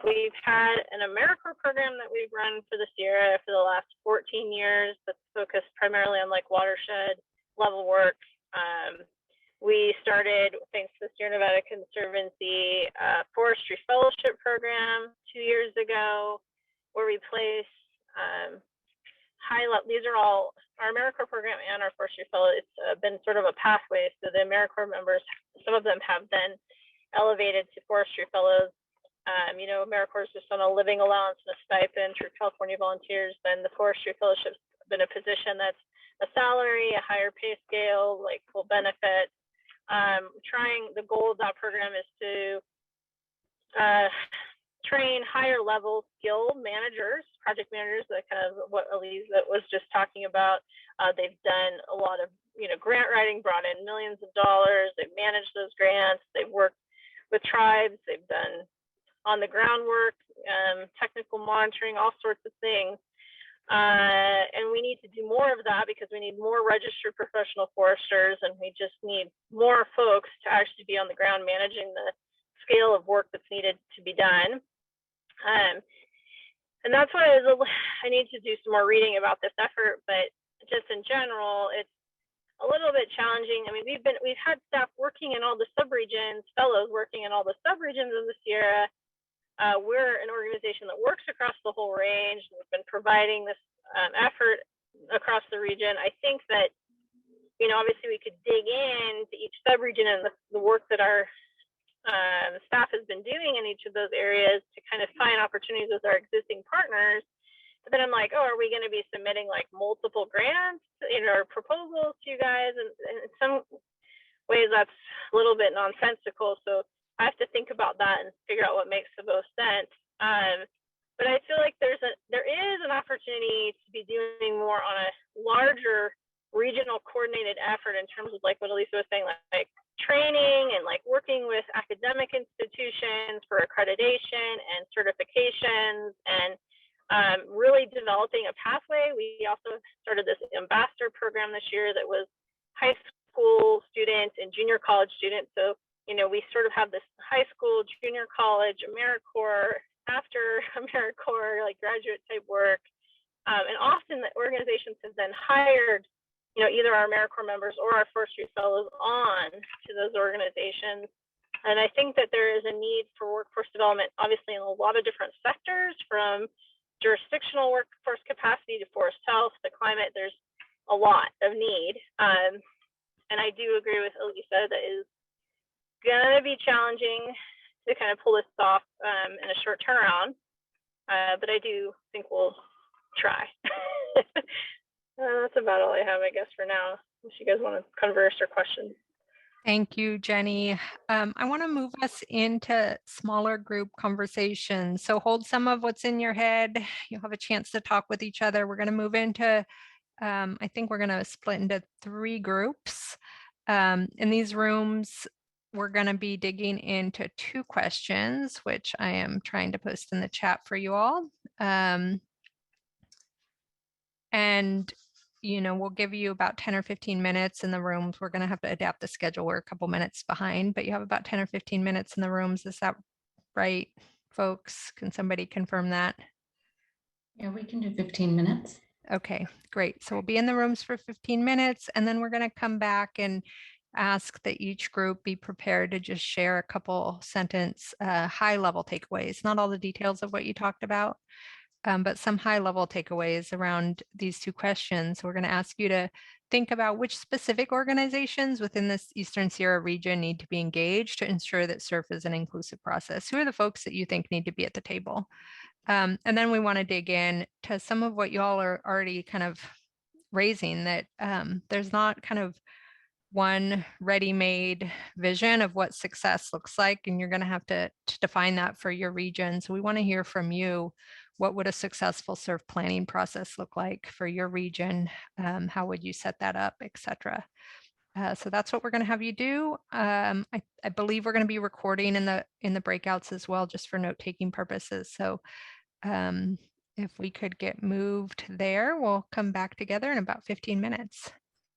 We've had an AmeriCorps program that we've run for the Sierra for the last 14 years that's focused primarily on watershed level work. We started, thanks to the Sierra Nevada Conservancy, Forestry Fellowship Program 2 years ago, where we place these are all our AmeriCorps program and our forestry fellow. It's been sort of a pathway. So the AmeriCorps members, some of them have been elevated to forestry fellows. You know, AmeriCorps is just on a living allowance and a stipend through California Volunteers. Then the forestry fellowship's been a position that's a salary, a higher pay scale, like full benefit. The goal of that program is to train higher level skilled managers, project managers, that kind of what Elise was just talking about. They've done a lot of, you know, grant writing, brought in millions of dollars. They've managed those grants. They've worked with tribes. They've done on the ground work, technical monitoring, all sorts of things. And we need to do more of that because we need more registered professional foresters, and we just need more folks to actually be on the ground managing the scale of work that's needed to be done. And that's why I need to do some more reading about this effort, but just in general, it's a little bit challenging. I mean, we've had staff working in all the subregions, fellows working in all the subregions of the Sierra. We're an organization that works across the whole range. We've been providing this effort across the region. I think that, you know, obviously we could dig into each subregion and the work that our staff has been doing in each of those areas to kind of find opportunities with our existing partners. But then I'm like, oh, are we going to be submitting like multiple grants, you know, or proposals to you guys? And in some ways that's a little bit nonsensical. So I have to think about that and figure out what makes the most sense. But I feel like there is an opportunity to be doing more on a larger regional coordinated effort in terms of like what Elisa was saying, like training and like working with academic institutions for accreditation and certifications, and really developing a pathway. We also started this ambassador program this year that was high school students and junior college students. So, you know, we sort of have this high school, junior college, AmeriCorps, after AmeriCorps, like graduate type work. And often the organizations have then hired, you know, either our AmeriCorps members or our forestry fellows on to those organizations. And I think that there is a need for workforce development, obviously in a lot of different sectors, from jurisdictional workforce capacity to forest health, to climate. There's a lot of need. And I do agree with Elisa that is gonna be challenging to kind of pull this off in a short turnaround, but I do think we'll try. That's about all I have, I guess, for now, unless you guys want to converse or question. Thank you, Jenny. I want to move us into smaller group conversations. So hold some of what's in your head. You'll have a chance to talk with each other. We're going to move into, I think we're going to split into 3 groups. In these rooms, we're going to be digging into 2 questions, which I am trying to post in the chat for you all. And, you know, we'll give you about 10 or 15 minutes in the rooms. We're going to have to adapt the schedule. We're a couple minutes behind, but you have about 10 or 15 minutes in the rooms. Is that right, folks? Can somebody confirm that? Yeah, we can do 15 minutes. Okay, great. So we'll be in the rooms for 15 minutes, and then we're going to come back and ask that each group be prepared to just share a couple sentence high level takeaways, not all the details of what you talked about, but some high level takeaways around these 2 questions. We're going to ask you to think about which specific organizations within this Eastern Sierra region need to be engaged to ensure that CERF is an inclusive process. Who are the folks that you think need to be at the table? And then we want to dig in to some of what y'all are already kind of raising, that there's not kind of one ready-made vision of what success looks like, and you're going to have to define that for your region. So we want to hear from you. What would a successful CERF planning process look like for your region? How would you set that up, etc.? So that's what we're going to have you do. I believe we're going to be recording in the breakouts as well, just for note-taking purposes. So if we could get moved there, we'll come back together in about 15 minutes.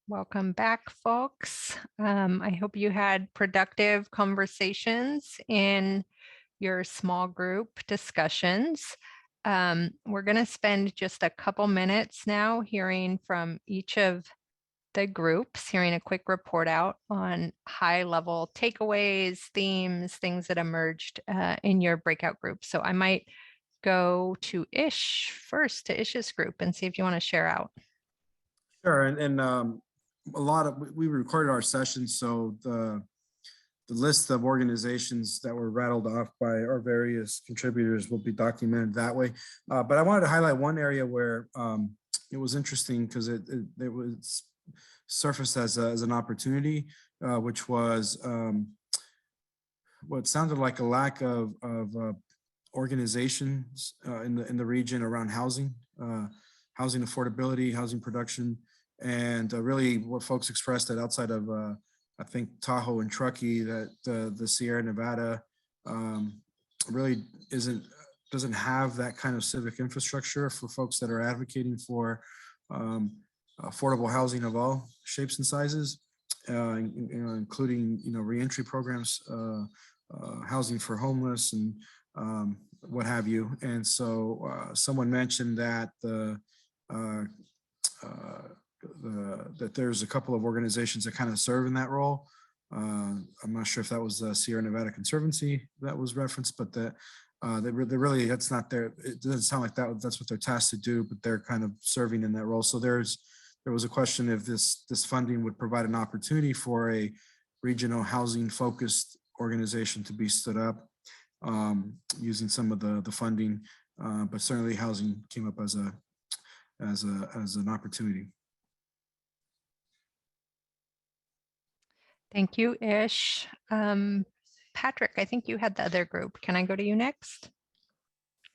Welcome back, folks. I hope you had productive conversations in your small group discussions. We're going to spend just a couple minutes now hearing from each of the groups, hearing a quick report out on high-level takeaways, themes, things that emerged in your breakout group. So I might go to Ish first, to Ish's group, and see if you want to share out. Sure, and a lot of, we recorded our sessions, so the list of organizations that were rattled off by our various contributors will be documented that way. But I wanted to highlight one area where it was interesting because it was surfaced as an opportunity, which was what sounded like a lack of organizations in the region around housing, housing affordability, housing production, and really what folks expressed that outside of I think Tahoe and Truckee, that the Sierra Nevada really doesn't have that kind of civic infrastructure for folks that are advocating for affordable housing of all shapes and sizes, including reentry programs, housing for homeless, and what have you. And so someone mentioned that that there's a couple of organizations that kind of serve in that role. I'm not sure if that was the Sierra Nevada Conservancy that was referenced, but that they really, that's not their, it doesn't sound like that's what they're tasked to do, but they're kind of serving in that role. So there was a question if this funding would provide an opportunity for a regional housing focused organization to be stood up using some of the funding, but certainly housing came up as an opportunity. Thank you, Ish. Patrick, I think you had the other group. Can I go to you next?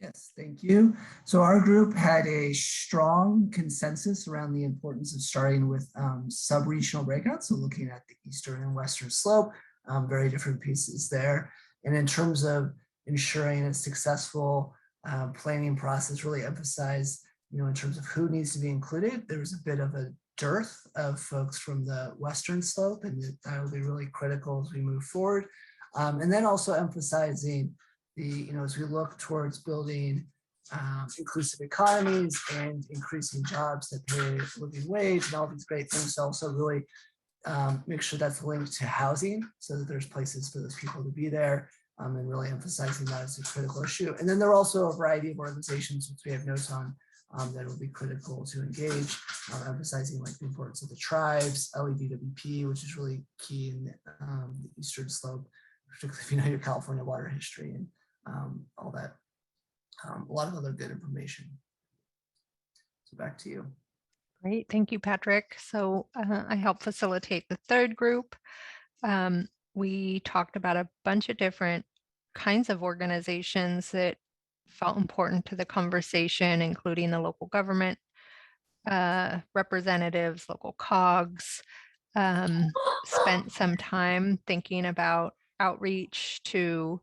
Yes, thank you. So our group had a strong consensus around the importance of starting with sub-regional breakouts. So looking at the eastern and western slope, very different pieces there. And in terms of ensuring a successful planning process, really emphasize, in terms of who needs to be included, there was a bit of a dearth of folks from the western slope, and that will be really critical as we move forward. And then also emphasizing as we look towards building inclusive economies and increasing jobs that pay a living wage and all these great things, to also really make sure that's linked to housing so that there's places for those people to be there, and really emphasizing that as a critical issue. And then there are also a variety of organizations, which we have notes on, that will be critical to engage, emphasizing like the importance of the tribes, LEDWP, which is really key in the eastern slope, particularly if you know your California water history and all that. A lot of other good information. So back to you. Great, thank you, Patrick. So I helped facilitate the third group. We talked about a bunch of different kinds of organizations that felt important to the conversation, including the local government representatives, local COGs, spent some time thinking about outreach to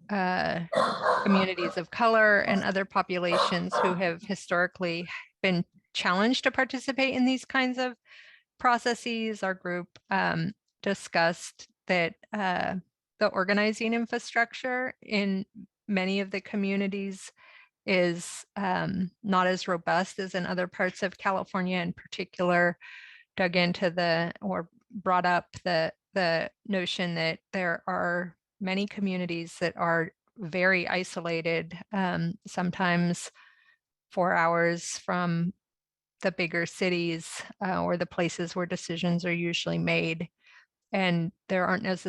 communities of color and other populations who have historically been challenged to participate in these kinds of processes. Our group discussed that the organizing infrastructure in many of the communities is not as robust as in other parts of California. In particular, dug into or brought up the notion that there are many communities that are very isolated, sometimes 4 hours from the bigger cities or the places where decisions are usually made. And there is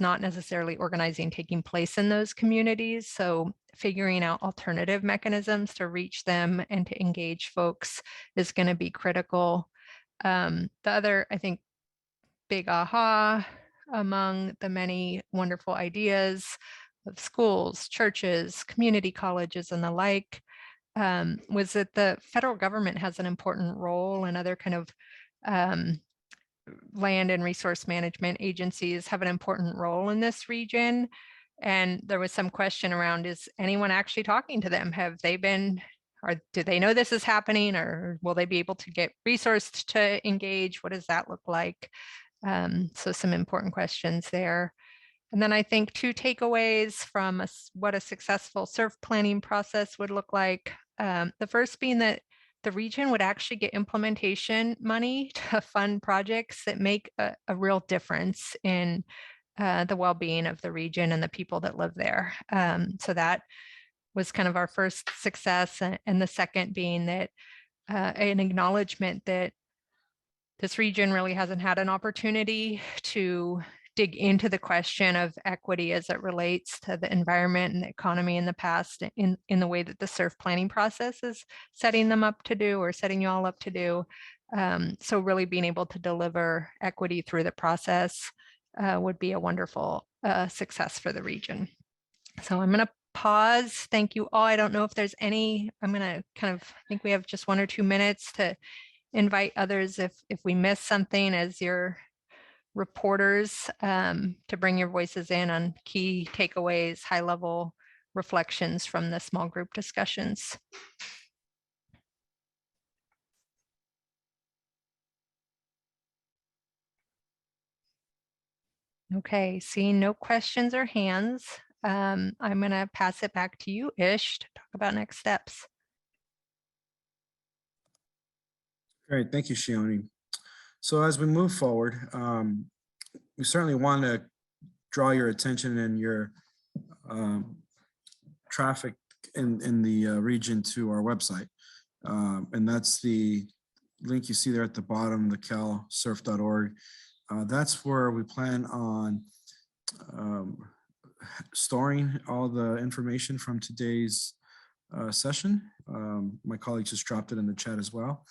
not necessarily organizing taking place in those communities. So figuring out alternative mechanisms to reach them and to engage folks is going to be critical. The other, I think, big aha among the many wonderful ideas of schools, churches, community colleges, and the like, was that the federal government has an important role, and other kind of land and resource management agencies have an important role in this region. And there was some question around, is anyone actually talking to them? Have they been, or do they know this is happening, or will they be able to get resourced to engage? What does that look like? So some important questions there. And then I think 2 takeaways from what a successful CERF planning process would look like. The first being that the region would actually get implementation money to fund projects that make a real difference in the well-being of the region and the people that live there. So that was kind of our first success, and the second being that an acknowledgement that this region really hasn't had an opportunity to dig into the question of equity as it relates to the environment and the economy in the past in the way that the CERF planning process is setting them up to do, or setting you all up to do. So really being able to deliver equity through the process would be a wonderful success for the region. So I'm going to pause. Thank you all. I don't know if there's any, I'm going to kind of, I think we have just 1 or 2 minutes to invite others if we miss something as your reporters, to bring your voices in on key takeaways, high level reflections from the small group discussions. Okay, seeing no questions or hands, I'm going to pass it back to you, Ish, to talk about next steps. Great, thank you, Shioni. So as we move forward, we certainly want to draw your attention and your traffic in the region to our website. And that's the link you see there at the bottom, the calcerf.org. That's where we plan on storing all the information from today's session. My colleague just dropped it in the chat as well.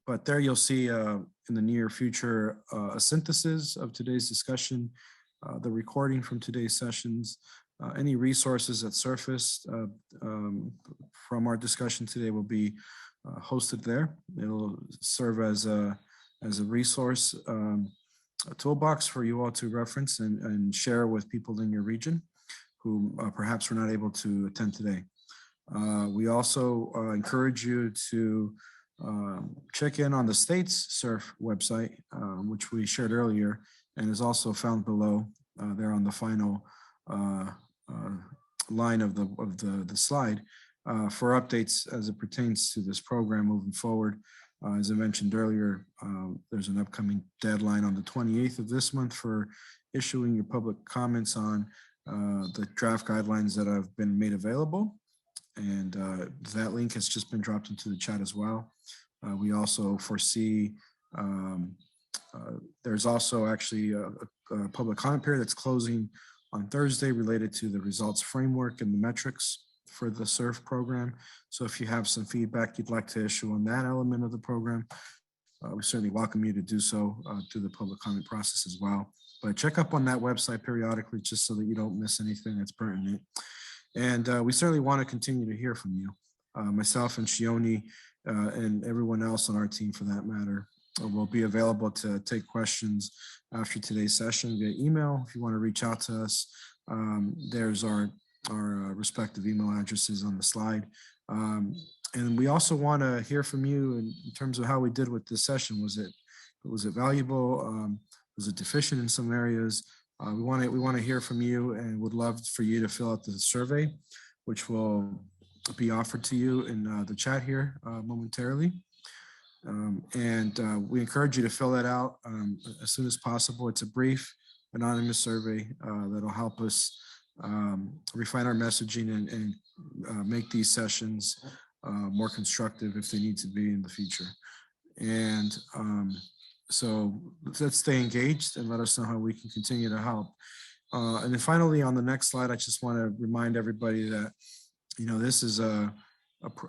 But there you'll see in the near future a synthesis of today's discussion, the recording from today's sessions, any resources that surfaced from our discussion today will be hosted there. It'll serve as a resource, a toolbox for you all to reference and share with people in your region who perhaps were not able to attend today. We also encourage you to check in on the state's CERF website, which we shared earlier and is also found below there on the final line of the slide for updates as it pertains to this program moving forward. As I mentioned earlier, there's an upcoming deadline on the 28th of this month for issuing your public comments on the draft guidelines that have been made available. And that link has just been dropped into the chat as well. We also foresee there's also actually a public comment period that's closing on Thursday related to the results framework and the metrics for the CERF program. So if you have some feedback you'd like to issue on that element of the program, we certainly welcome you to do so through the public comment process as well. But check up on that website periodically just so that you don't miss anything that's pertinent. And we certainly want to continue to hear from you. Myself and Shioni and everyone else on our team for that matter will be available to take questions after today's session via email. If you want to reach out to us, there's our respective email addresses on the slide. And we also want to hear from you in terms of how we did with this session. Was it valuable? Was it deficient in some areas? We want to hear from you and would love for you to fill out the survey, which will be offered to you in the chat here momentarily. And we encourage you to fill that out as soon as possible. It's a brief, anonymous survey that'll help us refine our messaging and make these sessions more constructive if they need to be in the future. And so let's stay engaged and let us know how we can continue to help. And then finally, on the next slide, I just want to remind everybody that, you know, this is a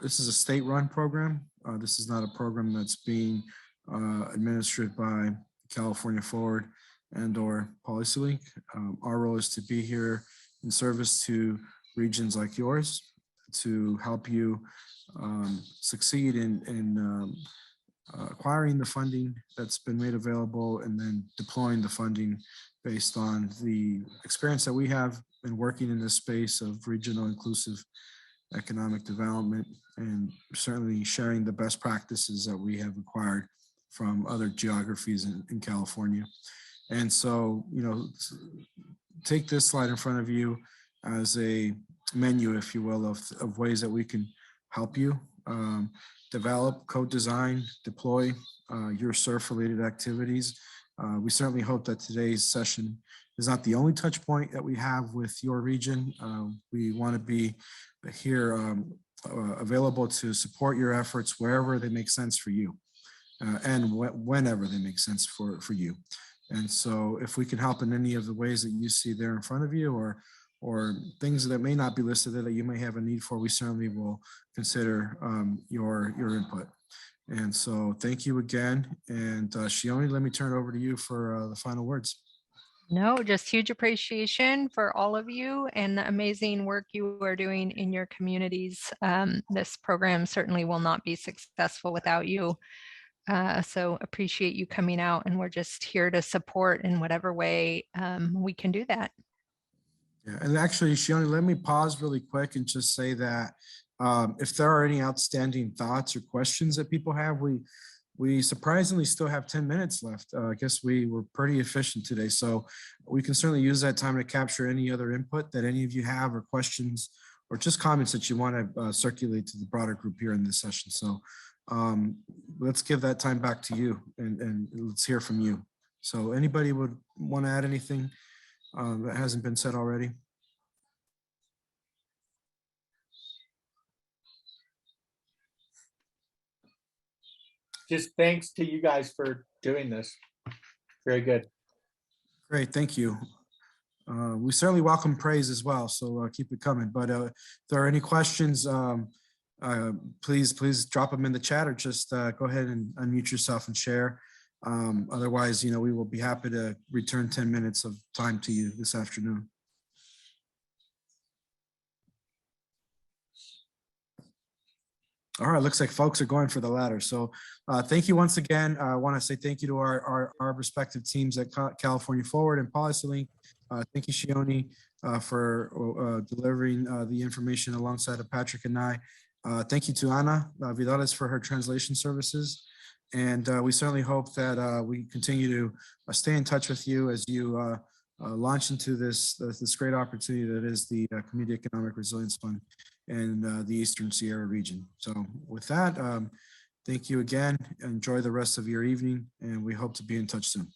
state-run program. This is not a program that's being administered by California Forward and/or PolicyLink. Our role is to be here in service to regions like yours to help you succeed in acquiring the funding that's been made available and then deploying the funding based on the experience that we have in working in this space of regional inclusive economic development, and certainly sharing the best practices that we have acquired from other geographies in California. And so, you know, take this slide in front of you as a menu, if you will, of ways that we can help you develop, co-design, deploy your CERF-related activities We certainly hope that today's session is not the only touch point that we have with your region. We want to be here available to support your efforts wherever they make sense for you and whenever they make sense for you. And so if we can help in any of the ways that you see there in front of you or things that may not be listed there that you may have a need for, we certainly will consider your input. And so thank you again. And Shioni, let me turn it over to you for the final words. No, just huge appreciation for all of you and the amazing work you are doing in your communities. This program certainly will not be successful without you. So appreciate you coming out, and we're just here to support in whatever way we can do that. Yeah, and actually, Shioni, let me pause really quick and just say that if there are any outstanding thoughts or questions that people have, we surprisingly still have 10 minutes left. I guess we were pretty efficient today, so we can certainly use that time to capture any other input that any of you have or questions or just comments that you want to circulate to the broader group here in this session. So let's give that time back to you and let's hear from you. So anybody would want to add anything that hasn't been said already? Just thanks to you guys for doing this. Very good. Great, thank you. We certainly welcome praise as well, so keep it coming. But if there are any questions, please drop them in the chat or just go ahead and unmute yourself and share. Otherwise, we will be happy to return 10 minutes of time to you this afternoon. All right, looks like folks are going for the latter. So thank you once again. I want to say thank you to our respective teams at California Forward and PolicyLink. Thank you, Shioni, for delivering the information alongside of Patrick and I. Thank you to Ana Vidales for her translation services. And we certainly hope that we continue to stay in touch with you as you launch into this great opportunity that is the Community Economic Resilience Fund in the Eastern Sierra region. So with that, thank you again. Enjoy the rest of your evening, and we hope to be in touch soon.